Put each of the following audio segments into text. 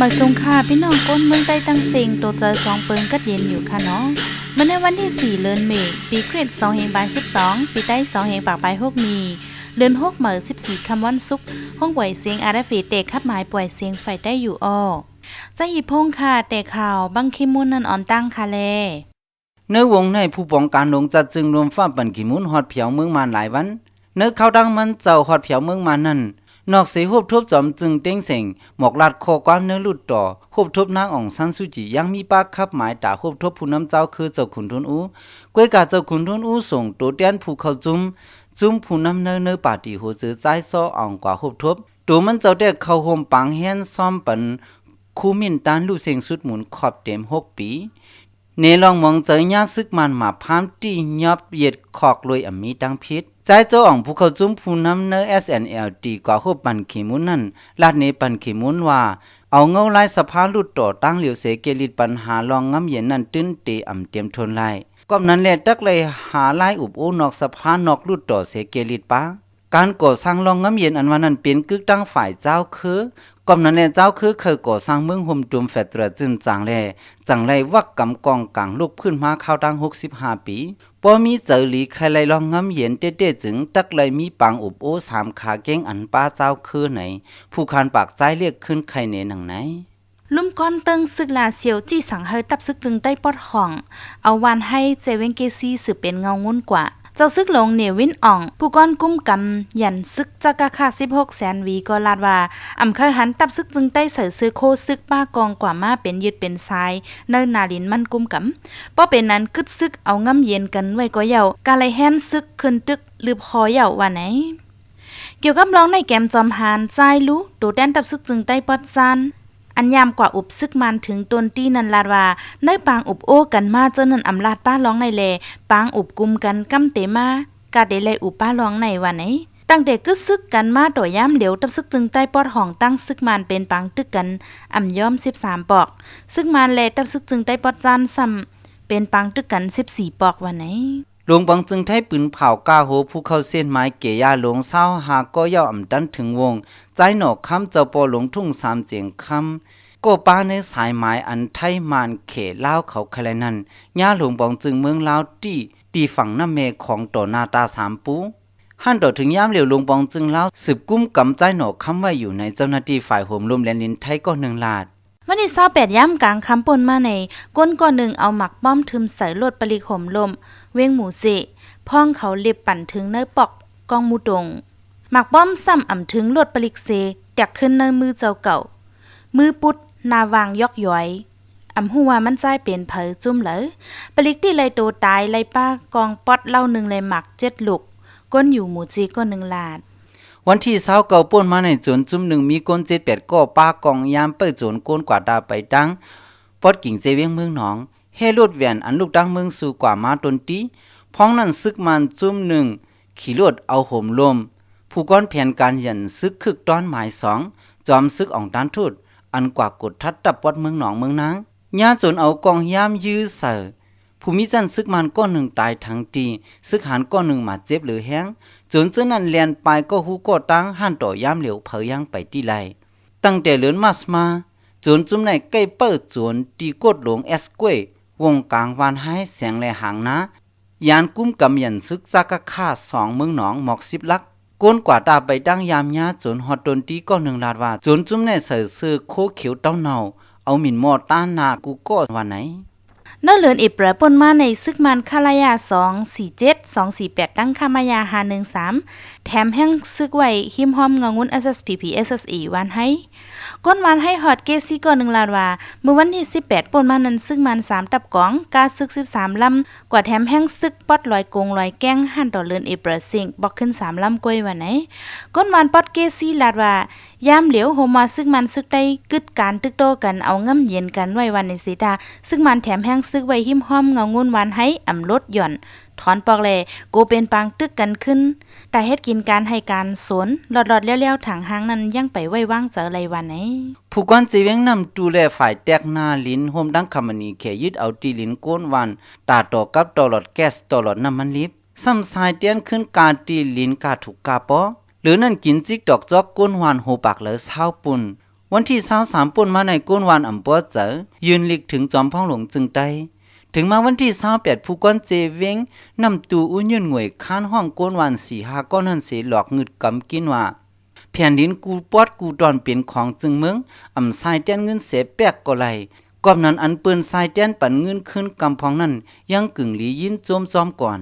มาสงค่ะพี่น้องก้นเมืองใต้ตั้งเสียงตัวเจอสองเปิงก็เย็นอยู่ค่ะเนาะเมื่อในวันที่4เดือนเมษปีคริสต์2512ปีใต้2566นี้เดือน6เหมือ14ค่ำวันศุกร์ห้องป่วยเสียงอาราฟีเตะคับหมายป่วยเสียงไฟได้อยู่อ้อจะอีพงค่ะแต่ข่าวบังคิมุนนั่นอ่อนตั้งค่ะแลเนื้อวงในผู้ป้องกันลงจัดจึงรวมฟ้าปันขีมุนฮอดเผียวเมืองมานหลายวันเนื้อเข้าดังมันเจ้าฮอดเผียวเมืองมานนั่นนอกเสียฮุบทุบจอมจึงเต้งเสงหมอกลาดคอความเนื้อลุดต่อฮุบทุบนางอ่องซันซูจิยังมีปากคับหมายตาฮุบทุบผู้นำเจ้าคือเจ้าขุนทุนอูก้วยกาเจ้าขุนทุนอูส่งตัวเตียนผู้เข้าจุ่มผู้นำเนื้อปาติโหจือใจซ้ออ่องกว่าฮุบทุบตัวมันเจ้าเด็กเข้าโฮมปังเฮียนซ้อมปันคูมินตานลู่เสียงสุดหมุนขอบเต็ม6 ปีเนลองมองเจอยาซึกมันมาพามตี้ยอบเย็ดขอกลอยอ่ำมีตั้งพิษใจเจ้าอ่องผู้เข้าจุ้มผู้นำเนื้อ SNL ตีกว่าฮุบปันขีมุนนั่นลาดเนปันขีมุนว่าเอาเงาไล่สภาลุดต่อตั้งเหลียวเสเกลิดปัญหาลองงำเย็นนั่นตื้นเตอ่ำเตรียมทนไล่ก็นั้นแหละตักเลยหาไล่อุบโอนอกสภานอกลุดต่อเสเกลิดปะการก่อสร้างลองงำเย็นอันว่านั้นเป็นกึกตั้งฝ่ายเจ้าคือก็นั้นแหละเจ้าคือเคยก่อสร้างเมืองห่มจุมแฟตระจึนจางแลจังไรวักกำกองกลางลุกขึ้นมาเข้าตั้ง65 ปีพอมีเจอหลีใครไล่ลองงำเย็นเต้ๆจึงตักเลยมีปังอุบโอ3ขาเก้งอันป้าเจ้าคือไหนผู้คานปากใจเรียกขึ้นใครเนหนังไหนลุ่มก้อนเติงซึกลาเสียวจี้สังเฮตับซึกตึงใต้ปอดห่องเอาวันให้เจเวงเกซีสืบเป็นเงางุ้นกว่าเจ้าซึกหลงเหนียววินอ่องผู้ก้อนกุ้มกำยันซึกจักกะค่า16 แสนวีก็ลาดว่าอำเคยหันตับซึกตึงใต้ใส่ซื้อโคซึกป้ากองกว่ามาเป็นยึดเป็นทรายเนินนาลินมันกุ้มกำป้อเป็นนั้นกึดซึกเอางำเย็นกันไว้ก็เยากาไลแฮนซึกขึ้นตึกลืบหอเยาว่าไหนเกี่ยวกับร้องในแกมจอมหานใจรู้ตัวแดนตับซึกตึงใต้ปอดซานอันยามกว่าอุบซึกมันถึงตนตีนันลาดว่าเนื้อปางอุบโอ้กันมาเจ้านั่นอำลาดป้าร้องในแลปางอุบกุมกันกำเตมากาเดเลยอุบป้าร้องในวันไหนตั้งแต่กึดซึกกันมาต่อย่ามเหลียวตับซึกตึงใต้ปอดห้องตั้งซึกมันเป็นปางตึกกันอำย้อม13 ปอกซึกมันแลตับซึกตึงใต้ปอดจานซ้ำเป็นปางตึกกัน14 ปอกวันไหนหลวงบังจึงไทยปืนเผากาโหผู้เข้าเส้นไม้เกยาหลวงเศร้าหาก็ย่ออำดันถึงวงใจหนอกคำเจ้าปอหลวงทุ่ง3 เจียงคำก็ป้าในสายหมายอันไทยมานเขลาวเขาใครนั้นย่าหลวงบองจึงเมืองลาวตีฝั่งน้ำเมของต่อนาตา3 ปูหั่นต่อถึงย่ามเหลียวหลวงบองจึงลาวสืบกุ้มกำใจหนอกคำไว้อยู่ในเจ้าหน้าที่ฝ่ายโหมลมแลนินไทยก็1 ลาดวันที่28ย่ำกลางคำปนมาในก้นก่อนหนึ่งเอาหมักป้อมทึมใส่รถปริข่มลมเว้งหมูเสพ่องเขาเล็บปั่นถึงเนื้อปอกกองมูตงหมักป้อมซ้ำอ่ำถึงรถปริกเสจักขึ้นเนื้อมือเจ้าเก่ามือปุดนาวางยอกย้อยอำหัวมันใจเป็นเผยจุ่มเลยปลิกที่เลยโตตายเลยป้ากองปอดเล่า1เลยหมัก7 ลูกก้นอยู่หมูจีก็1 ลาดวันที่29ป่นมาในจนจุ่ม1มีก้น7-8ก็ป้ากองยามเปิดโจนก้นกว่าดาไปตั้งปอดกิ่งเจเวียงเมืองหนองเฮรถแวนอันลูกดังเมืองสู่กว่ามาตนตีพ้องนั้นซึกมันจุ่ม1ขี่รถเอาห่มลมผู้ก้อนแผนการยันซึกคึกต้อนหมาย2จอมซึกอ่องด้านทูตอันกว่ากดทัดตับวัดเมืองหนองเมืองนางย่าจนเอากองยามยื้อเสือผู้มิจันซึกมันก้อน1ตายทั้งตีซึกหานก้อน1มาเจ็บหรือแห้งจนเจ้านั้นเลียนไปก็หูก็ตั้งหั่นต่อยามเหลียวเผยยังไปที่ไรตั้งแต่เลือนมาสมาจนจุ่มในใกล้เปิดจวนตีกดหลวงเอสกวยวงกลางวานให้แสงแลหางนะยานกุ้มกำยันซึกซักกะค่า2 เมืองหนองหมอก10 ลักก้นกว่าตาไปดังยามยาจนฮอดตนตีก็1 ลาดว่าจนจุ่มในใส่เสื้อโคเขียวเต้าเนาเอาหมิ่นหมอต้านนากูก็วันไหนเนื้อเลือนอิบประปนมาในซึกมันคาลายา247 248ตั้งคามายา513แถมแห้งซึกไว้หิมหอมงงุ้น SSPP SSE วันให้ก้นวันให้ฮอดเกซี่ก็1 ลาดว่าเมื่อวันที่18ปนมานั้นซึกมัน3 ตับกองกาซึก13 ลำกว่าแถมแห้งซึกปอดลอยกงลอยแก้งหั่นต่อเลือนอิบประสิงบอกขึ้น3 ลำกวยวันไหนก้นวันปอดเกซี่ลาดว่ายามเหลียวโฮมาซึกมันซึกได้กึดการตึกโตกันเอาง่ำเย็นกันไว้วันในสีตาซึกมันแถมแห้งซึกไว้หิมห้อมเงางุ่นวันให้อำลดหย่อนถอนปอกแลโกเป็นปางตึกกันขึ้นแต่เฮ็ดกินการให้การสนหลอดๆเลี้ยวๆถังหางนั้นยังไปไว้วางเจอไรวันไหนผู้กวนจีเวงนำดูแลฝ่ายแตกหน้าลิ้นโฮมดังคำนี้แค่ยึดเอาตีลิ้นก้นวันตาต่อกับตลอดแก๊สตลอดน้ำมันลิบซ้ำสายเตียนขึ้นการตีลิ้นกาถูกกาปอหรือนั่นกินจิกดอกจอกก้นหวานโหปากเหลือเช้าปุ่น วันที่23ป่นมาในก้นวานอำปอเจอยืนลิกถึงจอมพ่องหลงจึงไตถึงมาวันที่28ผู้ก้อนเจเวงนำตูอุ้ยยืนหน่วยค้านห้องก้นวาน4-5ก้อนนั่นเสหลอกงึดกำกินว่าแผ่นดินกูปอดกูดอนเป็นของจึงเมืองอำสายแจ้นเงินเสแปกก็ไหลกอบนั้นอันปืนสายแจ้นปั่นเงินขึ้นกำพองนั้นยังกึ่งหลียินโจมซ้อมก่อน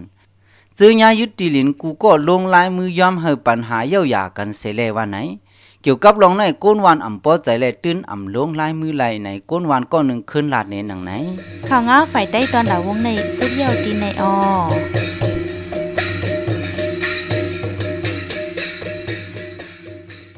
ซื้อยายุติลินกูก็ลงลายมือยอมให้ปัญหาเย้ายากันเสแลว่าไหนเกี่ยวกับรองในก้นวานอำปอใจแลตื้นอำลงลายมือไหลในก้นวานก็หนึ่งขึ้นลาดในหนังไหนข่าวง้าฝ่ายใต้ตอนดาววงในซึกเยี่ยวตีในอ